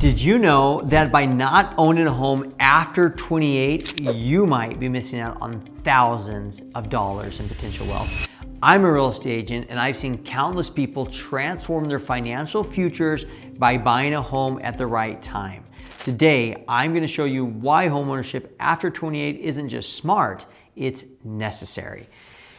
Did you know that by not owning a home after 28, you might be missing out on thousands of dollars in potential wealth? I'm a real estate agent and I've seen countless people transform their financial futures by buying a home at the right time. Today, I'm going to show you why homeownership after 28 isn't just smart, it's necessary.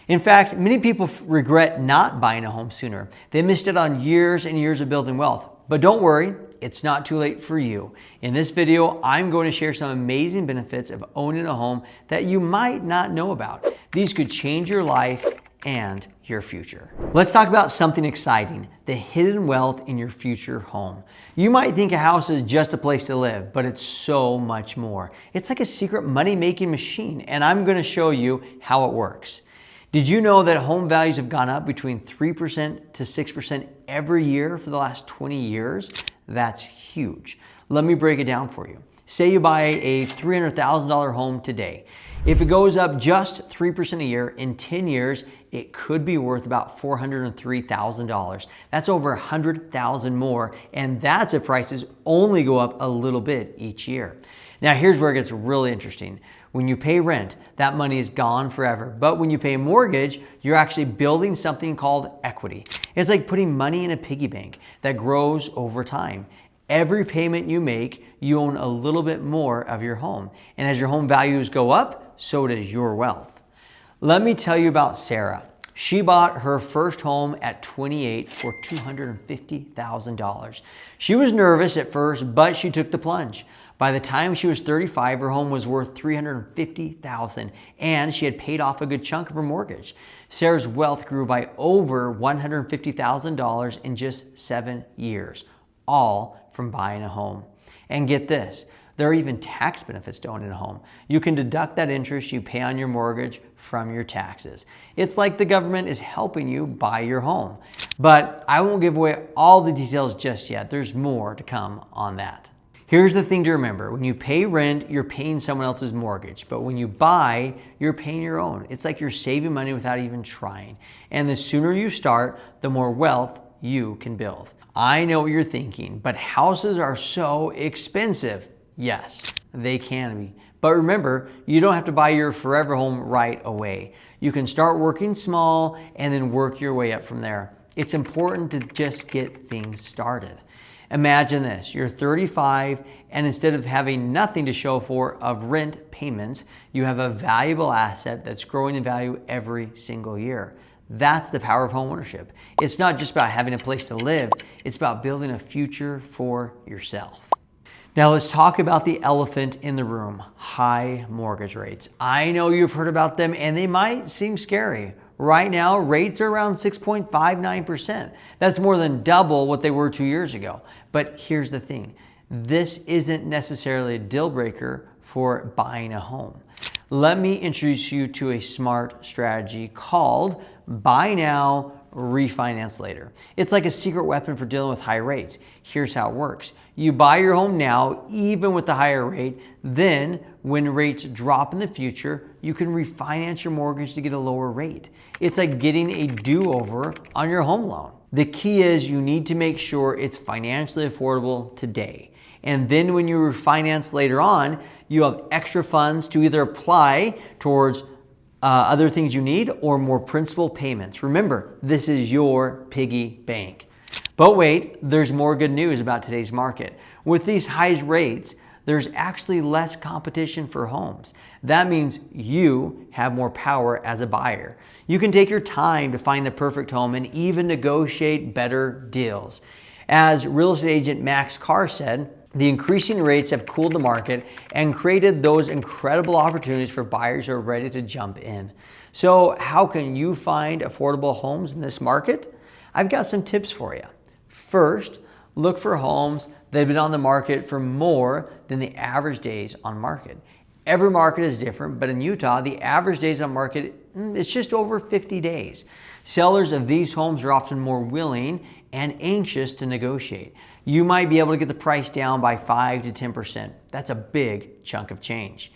In fact, many people regret not buying a home sooner. They missed out on years and years of building wealth. But don't worry, it's not too late for you. In this video, I'm going to share some amazing benefits of owning a home that you might not know about. These could change your life and your future. Let's talk about something exciting, the hidden wealth in your future home. You might think a house is just a place to live, but it's so much more. It's like a secret money-making machine, and I'm going to show you how it works. Did you know that home values have gone up between 3% to 6% every year for the last 20 years? That's huge. Let me break it down for you. Say you buy a $300,000 home today. If it goes up just 3% a year, in 10 years, it could be worth about $403,000. That's over $100,000 more, and that's if prices only go up a little bit each year. Now here's where it gets really interesting. When you pay rent, that money is gone forever. But when you pay a mortgage, you're actually building something called equity. It's like putting money in a piggy bank that grows over time. Every payment you make, you own a little bit more of your home. And as your home values go up, so does your wealth. Let me tell you about Sarah. She bought her first home at 28 for $250,000. She was nervous at first, but she took the plunge. By the time she was 35, her home was worth $350,000 and she had paid off a good chunk of her mortgage. Sarah's wealth grew by over $150,000 in just 7 years, all from buying a home. And get this, there are even tax benefits to owning a home. You can deduct that interest you pay on your mortgage from your taxes. It's like the government is helping you buy your home. But I won't give away all the details just yet. There's more to come on that. Here's the thing to remember. When you pay rent, you're paying someone else's mortgage. But when you buy, you're paying your own. It's like you're saving money without even trying. And the sooner you start, the more wealth you can build. I know what you're thinking, but houses are so expensive. Yes, they can be. But remember, you don't have to buy your forever home right away. You can start working small and then work your way up from there. It's important to just get things started. Imagine this, you're 35 and instead of having nothing to show for of rent payments, you have a valuable asset that's growing in value every single year. That's the power of homeownership. It's not just about having a place to live, it's about building a future for yourself. Now let's talk about the elephant in the room, high mortgage rates. I know you've heard about them and they might seem scary. Right now, rates are around 6.59%. That's more than double what they were 2 years ago. But here's the thing, this isn't necessarily a deal breaker for buying a home. Let me introduce you to a smart strategy called buy now, refinance later. It's like a secret weapon for dealing with high rates. Here's how it works. You buy your home now, even with the higher rate. Then when rates drop in the future, you can refinance your mortgage to get a lower rate. It's like getting a do-over on your home loan. The key is you need to make sure it's financially affordable today. And then when you refinance later on, you have extra funds to either apply towards other things you need or more principal payments. Remember, this is your piggy bank. But wait, there's more good news about today's market. With these high rates, there's actually less competition for homes. That means you have more power as a buyer. You can take your time to find the perfect home and even negotiate better deals. As real estate agent Max Carr said, the increasing rates have cooled the market and created those incredible opportunities for buyers who are ready to jump in. So how can you find affordable homes in this market? I've got some tips for you. First, look for homes that have been on the market for more than the average days on market. Every market is different, but in Utah, the average days on market, it's just over 50 days. Sellers of these homes are often more willing and anxious to negotiate. You might be able to get the price down by 5 to 10%. That's a big chunk of change.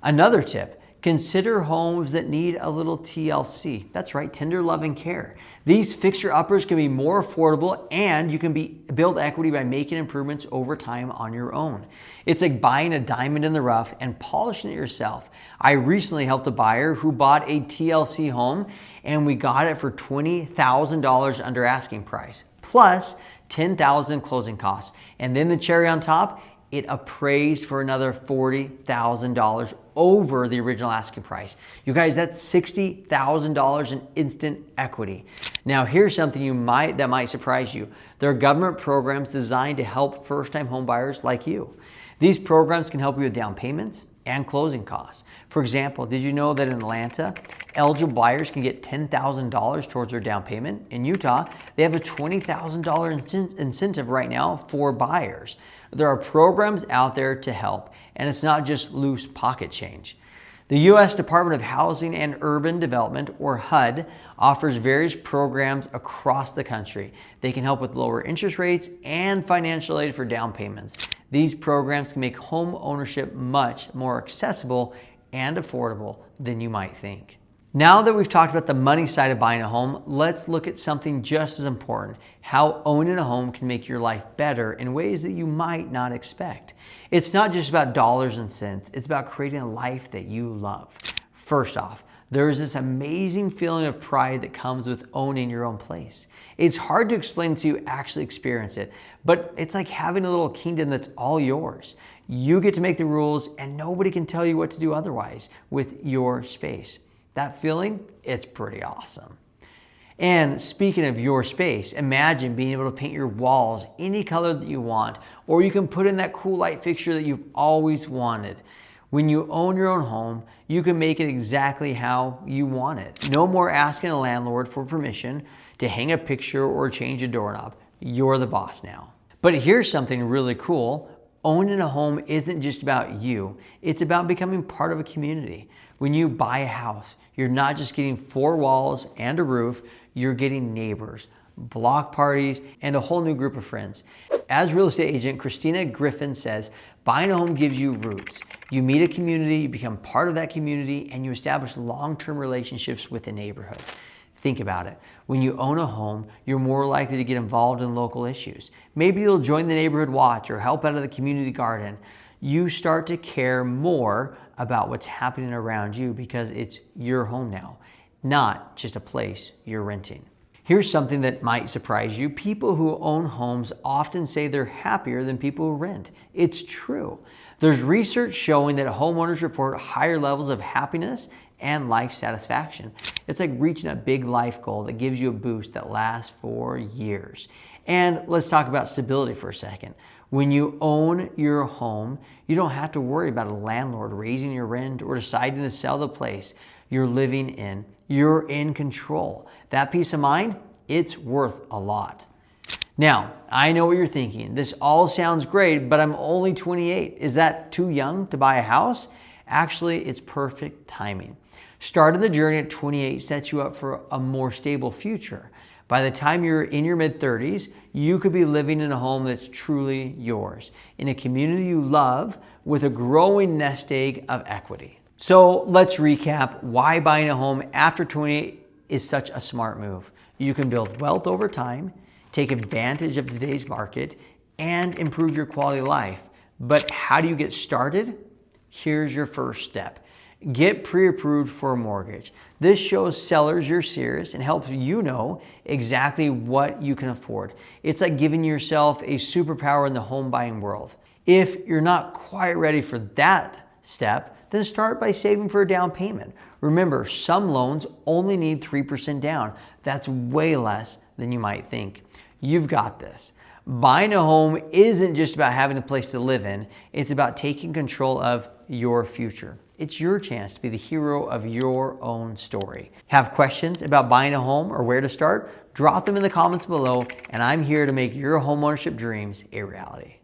Another tip, Consider homes that need a little TLC. That's right, tender love and care. These fixer-uppers can be more affordable, and you can build equity by making improvements over time on your own. It's like buying a diamond in the rough and polishing it yourself. I recently helped a buyer who bought a TLC home, and we got it for $20,000 under asking price, plus $10,000 closing costs. And then the cherry on top, it appraised for another $40,000 over the original asking price. You guys, that's $60,000 in instant equity. Now, here's something that might surprise you. There are government programs designed to help first-time home buyers like you. These programs can help you with down payments and closing costs. For example, did you know that in Atlanta, eligible buyers can get $10,000 towards their down payment? In Utah, they have a $20,000 incentive right now for buyers. There are programs out there to help, and it's not just loose pocket change. The U.S. Department of Housing and Urban Development, or HUD, offers various programs across the country. They can help with lower interest rates and financial aid for down payments. These programs can make home ownership much more accessible and affordable than you might think. Now that we've talked about the money side of buying a home, let's look at something just as important: how owning a home can make your life better in ways that you might not expect. It's not just about dollars and cents, it's about creating a life that you love. First off, there is this amazing feeling of pride that comes with owning your own place. It's hard to explain until you actually experience it, but it's like having a little kingdom that's all yours. You get to make the rules, and nobody can tell you what to do otherwise with your space. That feeling, it's pretty awesome. And speaking of your space, imagine being able to paint your walls any color that you want, or you can put in that cool light fixture that you've always wanted. When you own your own home, you can make it exactly how you want it. No more asking a landlord for permission to hang a picture or change a doorknob. You're the boss now. But here's something really cool. Owning a home isn't just about you. It's about becoming part of a community. When you buy a house, you're not just getting 4 walls and a roof, you're getting neighbors, block parties, and a whole new group of friends. As real estate agent Christina Griffin says, buying a home gives you roots. You meet a community, you become part of that community, and you establish long-term relationships with the neighborhood. Think about it. When you own a home, you're more likely to get involved in local issues. Maybe you'll join the neighborhood watch or help out of the community garden. You start to care more about what's happening around you because it's your home now, not just a place you're renting. Here's something that might surprise you. People who own homes often say they're happier than people who rent. It's true. There's research showing that homeowners report higher levels of happiness and life satisfaction. It's like reaching a big life goal that gives you a boost that lasts for years. And let's talk about stability for a second. When you own your home, you don't have to worry about a landlord raising your rent or deciding to sell the place you're living in. You're in control. That peace of mind, it's worth a lot. Now, I know what you're thinking. This all sounds great, but I'm only 28. Is that too young to buy a house? Actually, it's perfect timing. Starting the journey at 28 sets you up for a more stable future. By the time you're in your mid-30s, you could be living in a home that's truly yours, in a community you love, with a growing nest egg of equity. So let's recap why buying a home after 28 is such a smart move. You can build wealth over time, take advantage of today's market, and improve your quality of life. But how do you get started? Here's your first step. Get pre-approved for a mortgage. This shows sellers you're serious and helps you know exactly what you can afford. It's like giving yourself a superpower in the home buying world. If you're not quite ready for that step, then start by saving for a down payment. Remember, some loans only need 3% down. That's way less than you might think. You've got this. Buying a home isn't just about having a place to live in. It's about taking control of your future. It's your chance to be the hero of your own story. Have questions about buying a home or where to start? Drop them in the comments below, and I'm here to make your homeownership dreams a reality.